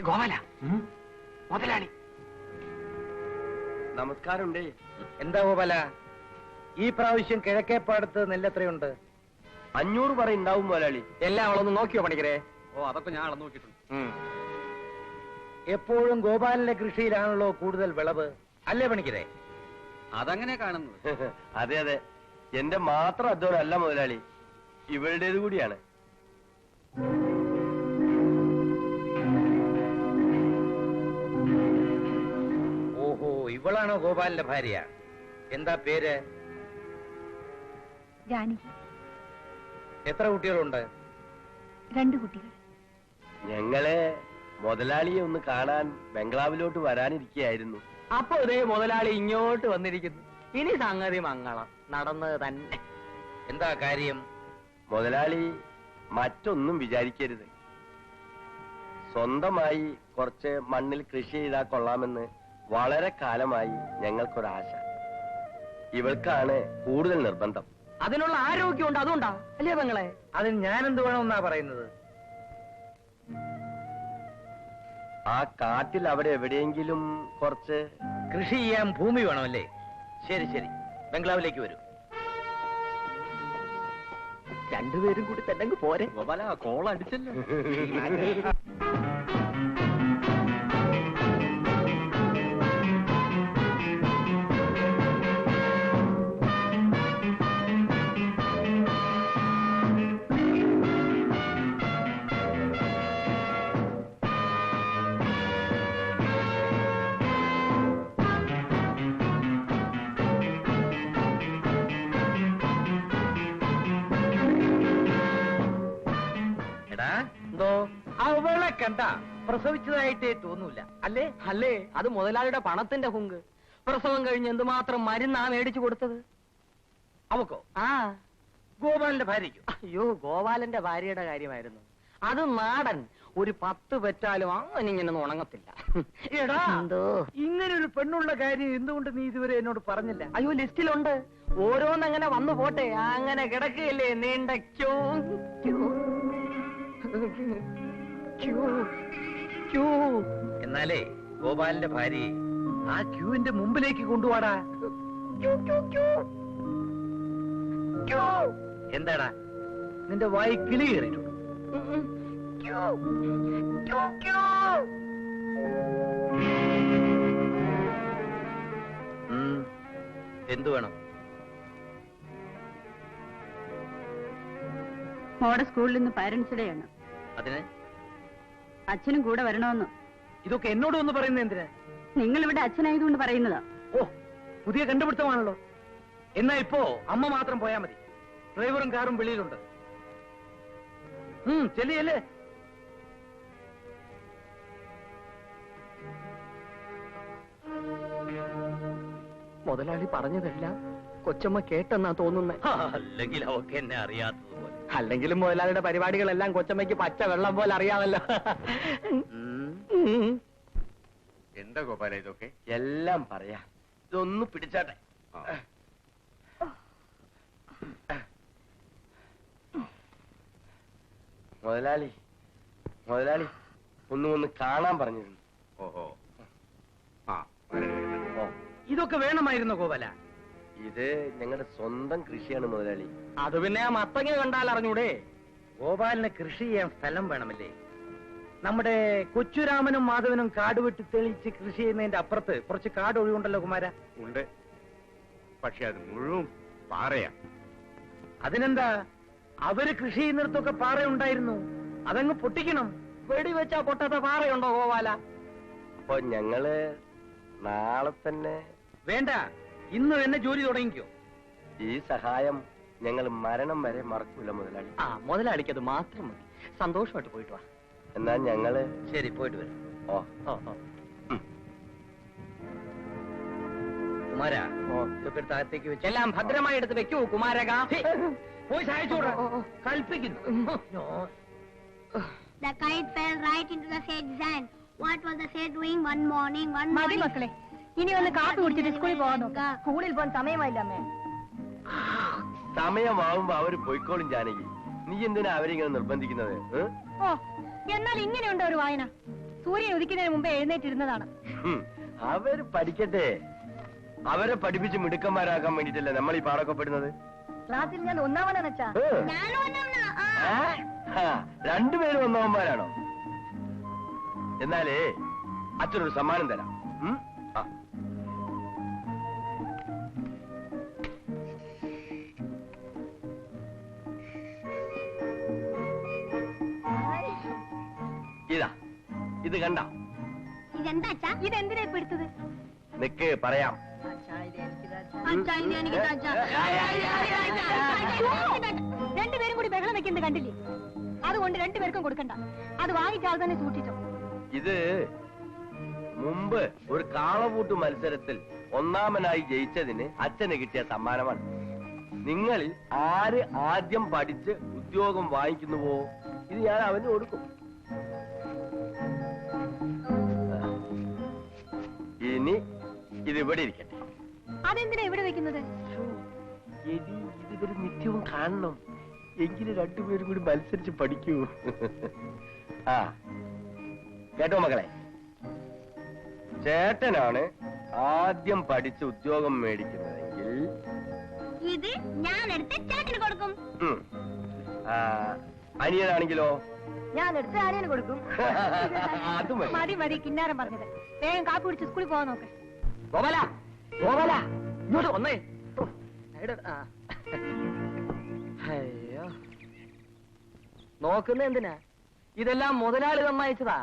ഗോപാല, മുതലാളി. നമസ്കാരമുണ്ടേ. എന്താ ഗോപാല, ഈ പ്രാവശ്യം കിഴക്കേപ്പാടത്ത് നെല്ലെത്രയുണ്ട്? 500 പറ ഉണ്ടാവും മുതലാളി. എല്ലാം അവളൊന്ന് നോക്കിയോ പണിക്കരെ? ഓ, അതൊക്കെ ഞാൻ അളന്ന് നോക്കിയിട്ടുണ്ട്. എപ്പോഴും ഗോപാലിന്റെ കൃഷിയിലാണല്ലോ കൂടുതൽ വിളവ്, അല്ലേ പണിക്കരെ? അതങ്ങനെ കാണുന്നത്. അതെ അതെ, എന്റെ മാത്രം അധ്വാനം അല്ല മുതലാളി, ഇവളുടേത് കൂടിയാണ്. ഓഹോ, ഇവളാണോ ഗോപാലിന്റെ ഭാര്യ? എന്താ പേര്? ജാനകി. എത്ര കുട്ടികളുണ്ട്? 2 കുട്ടികൾ. ഞങ്ങളെ മുതലാളിയെ ഒന്ന് കാണാൻ ബംഗ്ലാവിലോട്ട് വരാനിരിക്കുകയായിരുന്നു. അപ്പൊ ഇതേ മുതലാളി ഇങ്ങോട്ട് വന്നിരിക്കുന്നു. ഇനി സംഗതി മംഗളം നടന്നത് തന്നെ. എന്താ കാര്യം? മുതലാളി മറ്റൊന്നും വിചാരിക്കരുത്. സ്വന്തമായി കുറച്ച് മണ്ണിൽ കൃഷി ചെയ്താൽ കൊള്ളാമെന്ന് വളരെ കാലമായി ഞങ്ങൾക്കൊരാശ. ഇവൾക്കാണ് കൂടുതൽ നിർബന്ധം. അതിനുള്ള ആരോഗ്യമുണ്ട്, അതുകൊണ്ടാ അല്ലേ പെങ്ങളെ? അതിന് ഞാൻ എന്ത് വേണമെന്നാ പറയുന്നത്? ആ കാട്ടിൽ അവിടെ എവിടെയെങ്കിലും കുറച്ച് കൃഷി ചെയ്യാൻ ഭൂമി വേണമല്ലേ? ശരി ശരി, ബംഗ്ലാവിലേക്ക് വരൂ. രണ്ടുപേരും കൂടി തന്നെ പോരെ. ഗോപാല, കോൾ അടിച്ചല്ലോ. എന്തോ അവളെ കണ്ട പ്രസവിച്ചതായിട്ടേ തോന്നൂല, അല്ലേ? അല്ലേ, അത് മുതലാളിയുടെ പണത്തിന്റെ ഹുങ്ക്. പ്രസവം കഴിഞ്ഞ് എന്തുമാത്രം മരുന്നാ മേടിച്ചു കൊടുത്തത് അവക്കോ? ആ, ഗോപാലിന്റെ ഭാര്യയ്ക്കോ? അയ്യോ, ഗോപാലന്റെ ഭാര്യയുടെ കാര്യമായിരുന്നു. അത് നാടൻ. ഒരു 10 പെറ്റാലും അങ്ങനെ ഇങ്ങനൊന്നും ഉണങ്ങത്തില്ല. എടാ, എന്തോ ഇങ്ങനെ ഒരു പെണ്ണുള്ള കാര്യം എന്തുകൊണ്ട് നീ ഇതുവരെ എന്നോട് പറഞ്ഞില്ല? അയ്യോ, ലിസ്റ്റിലുണ്ട്. ഓരോന്നങ്ങനെ വന്നു പോട്ടെ, അങ്ങനെ കിടക്കുകയല്ലേ നീണ്ട ക്യൂ ക്യൂ ക്യൂ ക്യൂ. എന്നാലേ ഗോപാലിന്റെ ഭാര്യയെ ആ ക്യൂവിന്റെ മുമ്പിലേക്ക് കൊണ്ടുപോടാ. എന്താടാ നിന്റെ വായി കിളി കയറിയിട്ടുണ്ട്? എന്തു വേണം? മോടെ സ്കൂളിൽ നിന്ന് പാരന്റ്സ് ഡേ ആണ്. അതിന് അച്ഛനും കൂടെ വരണമെന്ന്. ഇതൊക്കെ എന്നോട് ഒന്ന് പറയുന്നത് എന്തിനാ? നിങ്ങൾ ഇവിടെ അച്ഛനായതുകൊണ്ട് പറയുന്നതാ. ഓ, പുതിയ കണ്ടുപിടുത്തമാണല്ലോ. എന്നാ ഇപ്പോ അമ്മ മാത്രം പോയാ മതി. ഡ്രൈവറും കാറും വെളിയിലുണ്ട്. ചെല്ലിയല്ലേ? മുതലാളി പറഞ്ഞതെല്ലാം കൊച്ചമ്മ കേട്ടെന്നാ തോന്നുന്നേ. അല്ലെങ്കിൽ അവക്ക് എന്നെ അറിയാത്തതുപോലെ. അല്ലെങ്കിലും മുതലാളിയുടെ പരിപാടികളെല്ലാം കൊച്ചമ്മയ്ക്ക് പച്ച വെള്ളം പോലെ അറിയാമല്ലോ. എന്താ ഗോപാല ഇതൊക്കെ? എല്ലാം പറയാ, ഇതൊന്ന് പിടിച്ചാട്ടെ. മുതലാളി ഒന്ന് കാണാൻ പറഞ്ഞിരുന്നു. ഓഹോ, ഇതൊക്കെ വേണമായിരുന്നു ഗോപാല. ഇത് ഞങ്ങളുടെ സ്വന്തം കൃഷിയാണ് മുതലാളി. അത് പിന്നെ ആ മത്തങ്ങ കണ്ടാൽ അറിഞ്ഞൂടെ? ഗോപാലിന് കൃഷി ചെയ്യാൻ സ്ഥലം വേണമല്ലേ? നമ്മുടെ കൊച്ചുരാമനും മാധവനും കാട് വെട്ടി തെളിച്ച് കൃഷി ചെയ്യുന്നതിന്റെ അപ്പുറത്ത് കുറച്ച് കാട് ഒഴിവുണ്ടല്ലോ കുമാര? ഉണ്ട്, പക്ഷെ അത് മുഴുവൻ പാറയാ. അതിനെന്താ, അവര് കൃഷി ചെയ്യുന്നിടത്തൊക്കെ പാറ ഉണ്ടായിരുന്നു, അതങ്ങ് പൊട്ടിക്കണം. വെടിവെച്ചാ പൊട്ടാത്ത പാറയുണ്ടോ ഗോപാല? അപ്പൊ ഞങ്ങള് നാളെ തന്നെ? വേണ്ട, ഇന്ന് തന്നെ ജോലി തുടങ്ങിക്കോ. ഈ സഹായം ഞങ്ങൾ മരണം വരെ മറക്കൂല മുതലാളി. ആ, മുതലാളിക്കത് മാത്രം മതി. സന്തോഷമായിട്ട് പോയിട്ട് വാ. എന്നാ ഞങ്ങള് ശരി, പോയിട്ട് വരാം. ഓ കുമാര, ഇതൊക്കെ താഴത്തേക്ക് വെച്ച് എല്ലാം ഭദ്രമായി എടുത്ത് വെക്കൂ കുമാരക. പോയി സഹായിച്ചോടാ, കൽപ്പിക്കുന്നു. The kite fell right into the sage's hand. What was the sage doing one morning? മതി മക്കളെ, ഇനി ഒന്ന് കാപ്പി കുടിച്ചിട്ട് സ്കൂളിൽ പോകാൻ നോക്കാം. സ്കൂളിൽ പോകാൻ സമയമായില്ല അമ്മേ. സമയമാവുമ്പോ അവര് പോയിക്കോളും ജാനകി. നീ എന്തിനാ അവരിങ്ങനെ നിർബന്ധിക്കുന്നത്? ഓ, എന്നാൽ ഇങ്ങനെയുണ്ടോ ഒരു വായന? സൂര്യൻ ഉദിക്കുന്നതിന് മുമ്പേ എഴുന്നേറ്റിരുന്നതാണ്. അവര് പഠിക്കട്ടെ. അവരെ പഠിപ്പിച്ച് മിടുക്കന്മാരാക്കാൻ വേണ്ടിട്ടല്ലേ നമ്മൾ ഈ പാടൊക്കെ പെടുന്നത്. ക്ലാസ്സിൽ ഞാൻ ഒന്നാമനാണ് അച്ഛാ. ഞാനും ഒന്നാമനാ. രണ്ടുപേരും ഒന്നാമന്മാരാണോ? എന്നാലേ അച്ഛനൊരു സമ്മാനം തരാം. ആ. ഇതാ, ഇത് കണ്ട. ഇതെന്താ അച്ഛാ? ഇതെന്തിനാ ഇപ്പൊ എടുത്തത്? നിക്ക് പറയാം. അച്ഛാ ഇത് എനിക്ക് താ അച്ഛാ. രണ്ടുപേരും കൂടി ബഹളം വെക്കുന്നത് കണ്ടില്ലേ? അതുകൊണ്ട് രണ്ടുപേർക്കും കൊടുക്കണ്ട. അത് വാങ്ങിച്ച ആൾ തന്നെ സൂക്ഷിച്ചോ. ഇത് മുമ്പ് ഒരു കാളപൂട്ട് മത്സരത്തിൽ ഒന്നാമനായി ജയിച്ചതിന് അച്ഛന് കിട്ടിയ സമ്മാനമാണ്. നിങ്ങളിൽ ആര് ആദ്യം പഠിച്ച് ഉദ്യോഗം വാങ്ങിക്കുന്നുവോ ഇത് ഞാൻ അവന് കൊടുക്കും. ഇനി ഇത് ഇവിടെ ഇരിക്കട്ടെ. അതെന്തിനാ ഇവിടെ വെക്കുന്നത്? ഇതിവര് നിത്യവും കാണണം. എങ്കിലും രണ്ടുപേരും കൂടി മത്സരിച്ച് പഠിക്കൂ. ആ കേട്ടോ മക്കളെ, ചേട്ടനാണ് ആദ്യം പഠിച്ച് ഉദ്യോഗം മേടിക്കുന്നതെങ്കിൽ ഇത് ഞാൻ എടുത്ത് ചേട്ടന് കൊടുക്കും. അനിയനാണെങ്കിലോ? ഞാൻ എടുത്ത് ആരെയാണ് കൊടുക്കും. അത് മതി മതി കിന്നാരം പറഞ്ഞത്. വേഗം കാപ്പി കുടിച്ച് സ്കൂളിൽ പോകാൻ നോക്ക്. ഗോപാല, ഗോപാല, ഇങ്ങോട്ട് വന്നേ. അയ്യോ, നോക്കുന്ന എന്തിനാ? ഇതെല്ലാം മുതലാളി തന്നയച്ചതാ.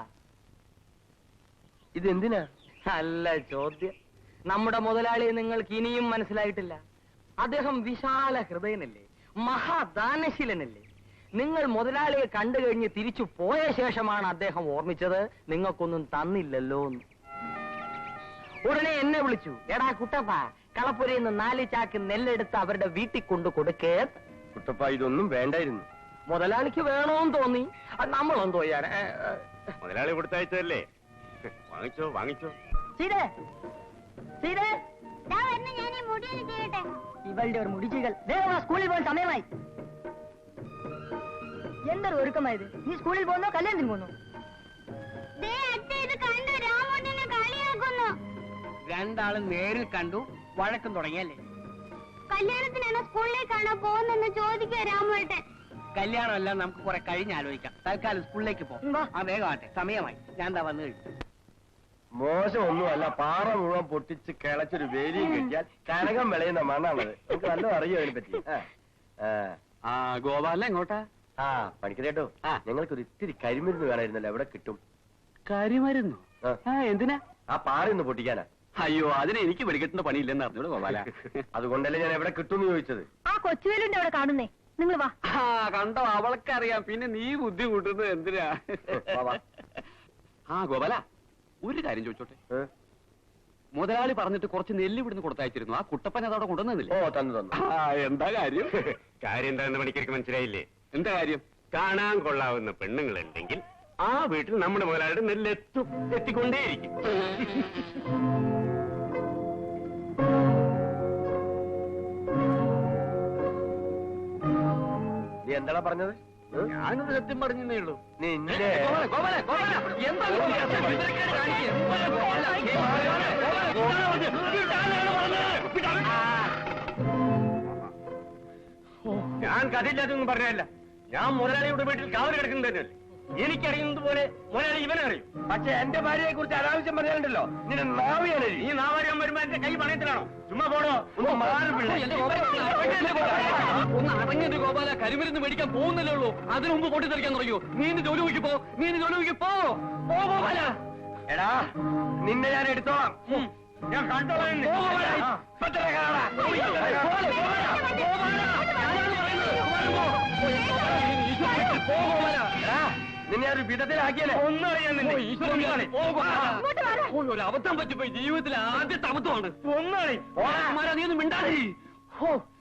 ഇതെന്തിനാ? നല്ല ചോദ്യം. നമ്മുടെ മുതലാളിയെ നിങ്ങൾക്ക് ഇനിയും മനസ്സിലായിട്ടില്ല. അദ്ദേഹം വിശാല ഹൃദയനല്ലേ, മഹാദാനശീലനല്ലേ. നിങ്ങൾ മുതലാളിയെ കണ്ടു കഴിഞ്ഞ് തിരിച്ചു പോയ ശേഷമാണ് അദ്ദേഹം ഓർമ്മിച്ചത് നിങ്ങൾക്കൊന്നും തന്നില്ലല്ലോ എന്ന്. ഉടനെ എന്നെ വിളിച്ചു, എടാ കുട്ടപ്പ, കളപ്പുരയിൽ നിന്ന് 4 ചാക്ക് നെല്ലെടുത്ത് അവരുടെ വീട്ടിൽ കൊണ്ട് കൊടുക്കേ. കുട്ടപ്പ, ഇതൊന്നും വേണ്ടായിരുന്നു. മുതലാളിക്ക് വേണോന്ന് തോന്നി. നമ്മളെന്തോ ചെയ്യാൻ? മുതലാളി കൊടുത്തയച്ചതല്ലേ, വാങ്ങിച്ചോ വാങ്ങിച്ചോ. സീതേ, സീതേ, ദാ വരുന്നു, ഞാൻ ഈ മുടിയിൽ ചെയ്യട്ടെ. ഇവളുടെ ഒരു മുടിച്ചികൾ. വേഗം സ്കൂളിൽ പോകാൻ സമയമായി. എന്തൊരു ഒരുക്കമായത്? നീ സ്കൂളിൽ പോകുന്നോ കല്യാണത്തിന് പോകുന്നു? ദേ അച്ഛാ, ഇത് കണ്ടു, രാമോട്ടിനെ കളിയാക്കുന്നു. രണ്ടാളും നേരിൽ കണ്ടു, വഴക്കം തുടങ്ങിയല്ലേ? കല്യാണത്തിനാണോ സ്കൂളിലേക്കാണോ പോകുന്നെന്ന് ചോദിക്കുക രാമോട്ടെ. കല്യാണമെല്ലാം നമുക്ക് കുറെ കഴിഞ്ഞ് ആലോചിക്കാം. തൽക്കാലം സ്കൂളിലേക്ക് പോകും. ആ വേഗം ആട്ടെ, സമയമായി. ഞാൻ എന്താ വന്നു കഴിഞ്ഞു. മോശമൊന്നുമല്ല, പാറ മുഴുവൻ പൊട്ടിച്ച് കിളച്ചൊരു വേലിയും കെട്ടിയാൽ കനകം വിളയുന്ന മണ്ണാണത്. എനിക്ക് നല്ലത് അറിയോ അതിനെ പറ്റി. ഗോപാല എങ്ങോട്ടാ? പഠിക്കട്ടോ. ഞങ്ങൾക്കൊരു ഇത്തിരി കരിമരുന്ന് വേണമായിരുന്നല്ലോ, എവിടെ കിട്ടും? കരിമരുന്നു? എന്തിനാ? ആ പാറ ഒന്ന് പൊട്ടിക്കാനാ. അയ്യോ, അതിന് എനിക്ക് വെടിക്കെട്ടുന്ന പണിയില്ലെന്ന് അറിഞ്ഞൂടെ ഗോപാല. അതുകൊണ്ടല്ലേ ഞാൻ എവിടെ കിട്ടും എന്ന് ചോദിച്ചത്. ആ കൊച്ചുവേലുണ്ട് അവിടെ കാണുന്നേ. നിങ്ങൾ വാ. കണ്ടോ, അവൾക്കറിയാം. പിന്നെ നീ ബുദ്ധി കൂട്ടുന്നത് എന്തിനാ? ഗോപാല, ഒരു കാര്യം ചോദിച്ചോട്ടെ. മുതലാളി പറഞ്ഞിട്ട് കുറച്ച് നെല്ല് ഇവിടുന്ന് കൊടുത്തയച്ചിരുന്നു. ആ കുട്ടപ്പൻ അതവിടെ കൊണ്ടുവന്നില്ലേ? ഓ, തന്നു തന്നു. എന്താ കാര്യം? കാര്യം എന്താണെന്ന് പണിക്കർക്ക് മനസ്സിലായില്ലേ? എന്താ കാര്യം? കാണാൻ കൊള്ളാവുന്ന പെണ്ണുങ്ങളുണ്ടെങ്കിൽ ആ വീട്ടിൽ നമ്മുടെ മുതലാളിയുടെ നെല്ല് എത്തിക്കൊണ്ടേയിരിക്കും. നീ എന്താ പറഞ്ഞത്? ഞാനത് സത്യം പറഞ്ഞേ ഉള്ളൂ. നിന്നെ ഞാൻ കഥയില്ലാത്തൊന്നും പറഞ്ഞല്ല. ഞാൻ മുതലാളിയുടെ വീട്ടിൽ കാവല് കിടക്കുന്നതല്ലേ. എനിക്കറിയുന്നത് പോലെ മുതലാളി ഇവനെ അറിയും. പക്ഷെ എന്റെ ഭാര്യയെ കുറിച്ച് അനാവശ്യം പറഞ്ഞാലുണ്ടല്ലോ നിന്നെ നാവിയാണ്. നീ നാവാരിയാൻ വരുമ്പോ എന്റെ കൈ പണയത്തിലാണോ? ചുമ്മാ പോടോ. ഒന്ന് മാറി പിള്ളേ. ഒന്ന് അടങ്ങിട്ട് ഗോപാല, കരിമരുന്ന് മേടിക്കാൻ പോകുന്നല്ലേ ഉള്ളൂ. അതിനു മുമ്പ് പൊട്ടിത്തെറിക്കാൻ തുടങ്ങിയോ? നീ ഇന്ന് ജോലി നോക്കി പോ, നീ ഇന്ന് ജോലി നോക്കി പോ. ഗോപാല, എടാ നിന്നെ ഞാൻ എടുത്തോളാം. ഞാൻ കണ്ടോളാം. നിന്നെ ഒരു വിധത്തിലാക്കിയല്ലേ. ഒരു അബദ്ധം പറ്റിപ്പോയി. ജീവിതത്തിലെ ആദ്യത്തെ അബദ്ധമാണ്. നീ ഒന്ന് മിണ്ടാതി.